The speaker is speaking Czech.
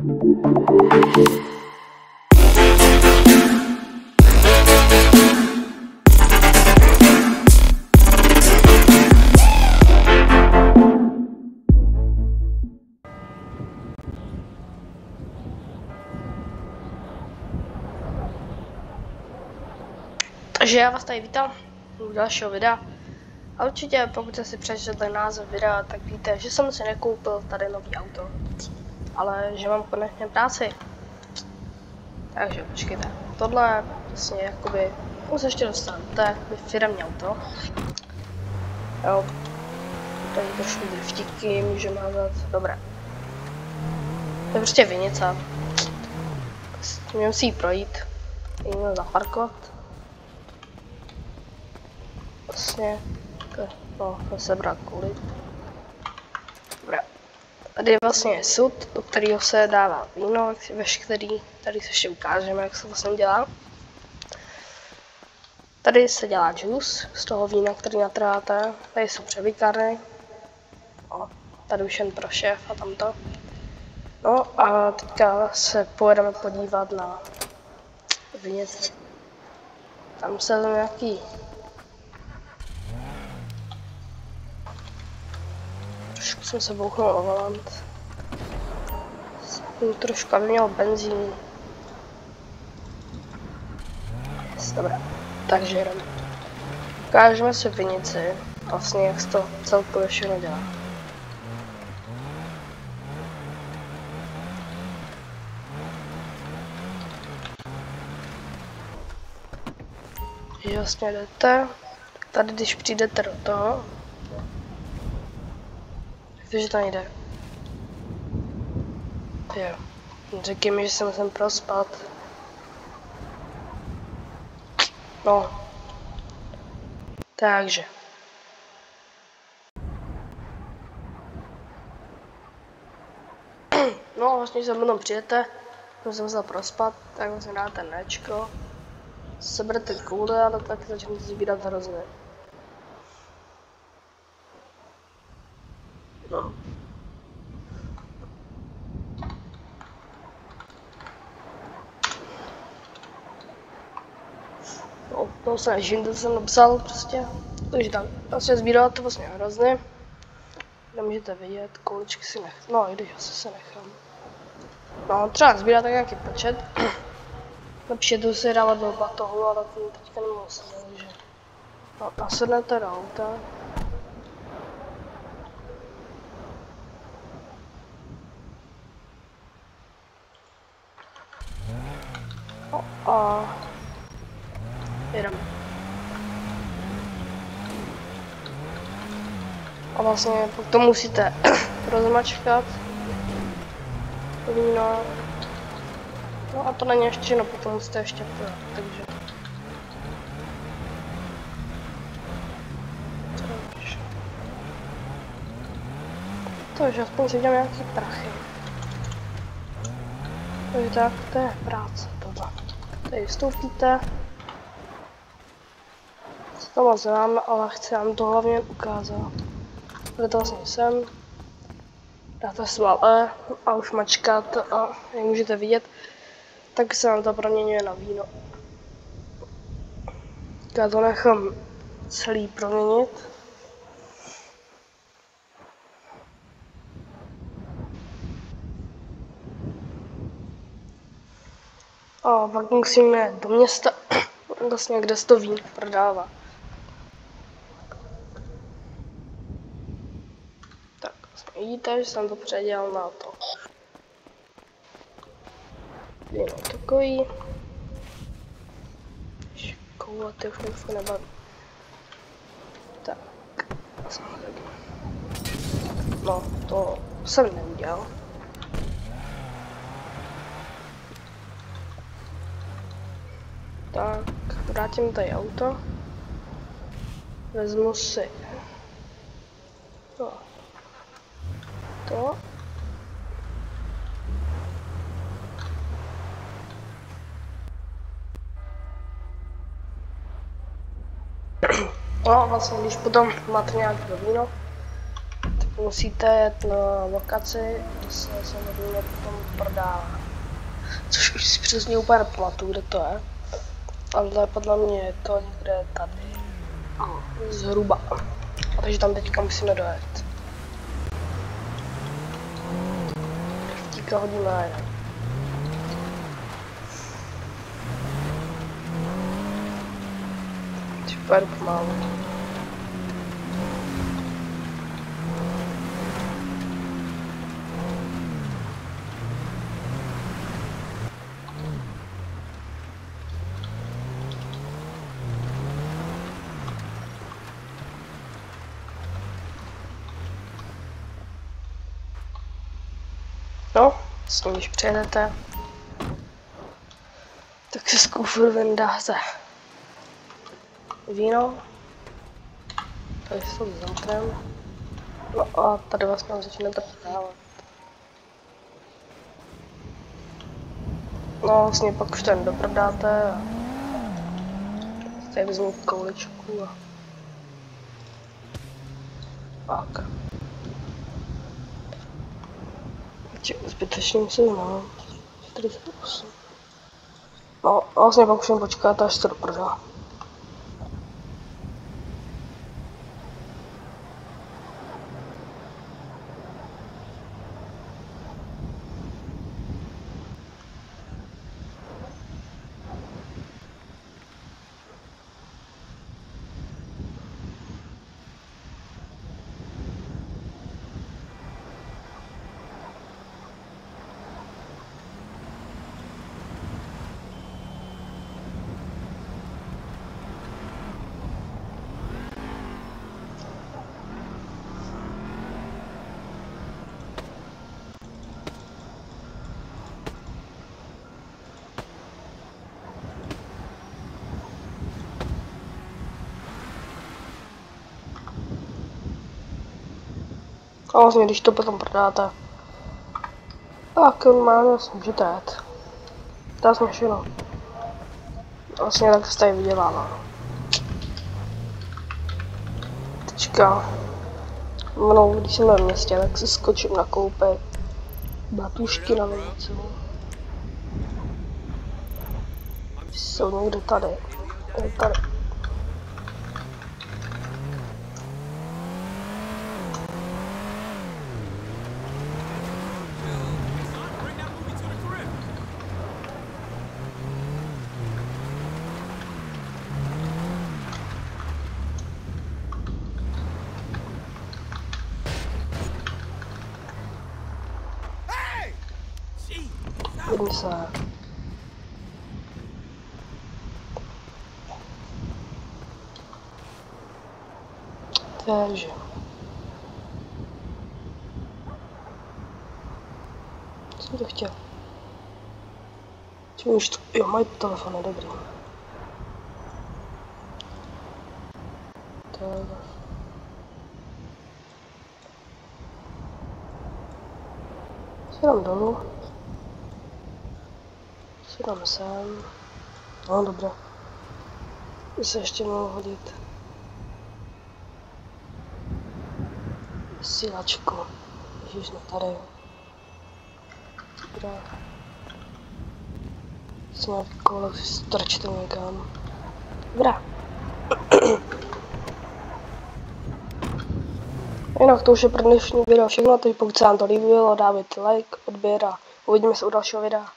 Takže já vás tady vítám u dalšího videa. A určitě, pokud jste si přečetli název videa, tak víte, že jsem si nekoupil tady nový auto, ale že mám konečně práci. Takže počkejte, tohle je vlastně jakoby, se ještě dostanu, to je firemní auto. Jo, tady trošku driftíky můžeme házat, dobré. To je prostě vinice. Můžeme si ji projít, jdeme zaparkovat. Vlastně, no, sebrat kvůli. Dobré. Tady je vlastně sud, do kterého se dává víno, veškerý, tady se ještě ukážeme, jak se vlastně dělá. Tady se dělá džus z toho vína, který natrháte, tady jsou přebíkárny. Tady už jen pro šéf a tamto. No a teďka se pojedeme podívat na vinici. Tam se nějaký trošku jsem se bouchnul o volant. Trošku, aby měl benzín. Dobré, takže jdeme. Ukážeme si vinici, vlastně jak se to celkově všechno dělá. Když vlastně jdete, tak tady když přijdete do toho, takže to nejde. Jo, řekni mi, že se musím prospat. No. Takže. No, vlastně, když se mnou přijete, musím se prospat, tak vlastně dáte nečko. Seberete koule a tak začnete sbírat hrozně. No. No, to se nežím, to jsem napsal prostě. Takže tak, vlastně sbírat to vlastně hrozně. Nemůžete vidět, kouličky si nechám. No, i když asi se nechám. No, třeba sbírat tak nějaký počet. Lepší je to si dávat do batohu, ale ten teďka nemohu se, takže. No, nasednete do auta. No a jedeme. A vlastně to musíte rozmačkat. Víno. No a to není ještě, no potom musíte ještě podat, takže. Takže aspoň si dělám nějaký prachy. Takže tak, to je práce tohle. Tady vstoupíte. To moc znám, ale chci vám to hlavně ukázat. Tady to vlastně jsem. Dáte sval E a už mačkat a jak můžete vidět, tak se nám to proměňuje na víno. Já to nechám celý proměnit. A pak musíme do města, vlastně kde se to víno prodává. Tak, vlastně vidíte, že jsem to předělal na to. Víno takový. Koule, ty už mě nebaví. Tak, no, to jsem neudělal. Tak, vrátím tady auto. Vezmu si to. No, vlastně, když potom máte nějaké víno, tak musíte jet na lokaci, kde se samozřejmě potom prodává. Což už si přesně úplně nepamatuju, kde to je. Ale podle mě je to někde tady. Zhruba. A takže tam teďka musíme dojet. Teďka hodíme na jeden. Super pomalu. No, s ním, když přijedete, tak se z kufru vyndáte víno, tady s tím zamknem, no a tady vlastně začnete prodávat. No vlastně pak už ten doprodáte a tady vezmu kouličku a tak. Zbytečně musím, no, 48. No, vlastně pak už jen počkáte, až se to doprodá. A vlastně, když to potom prodáte, tak normálně si můžete jet. To je všechno. Vlastně tak se tady vydělává. Teďka, mnou, když jsem ve městě, tak si skočím nakoupit batušky na vinici. Jsou někde tady. Tady. Vidím se. Takže. Co jsem to chtěl? Čím už to... Jo, mají telefon, dobrý. Tak. Si dám dolů. Si dám sem. No, dobré. By se ještě mohl hodit. Vysílačku. Ježiš, no tady. Dobré. Si nějaký koule si strčte někam. Dobrá. Jinak to už je pro dnešní video všechno, takže pokud se vám to líbilo, dávajte like, odběr a uvidíme se u dalšího videa.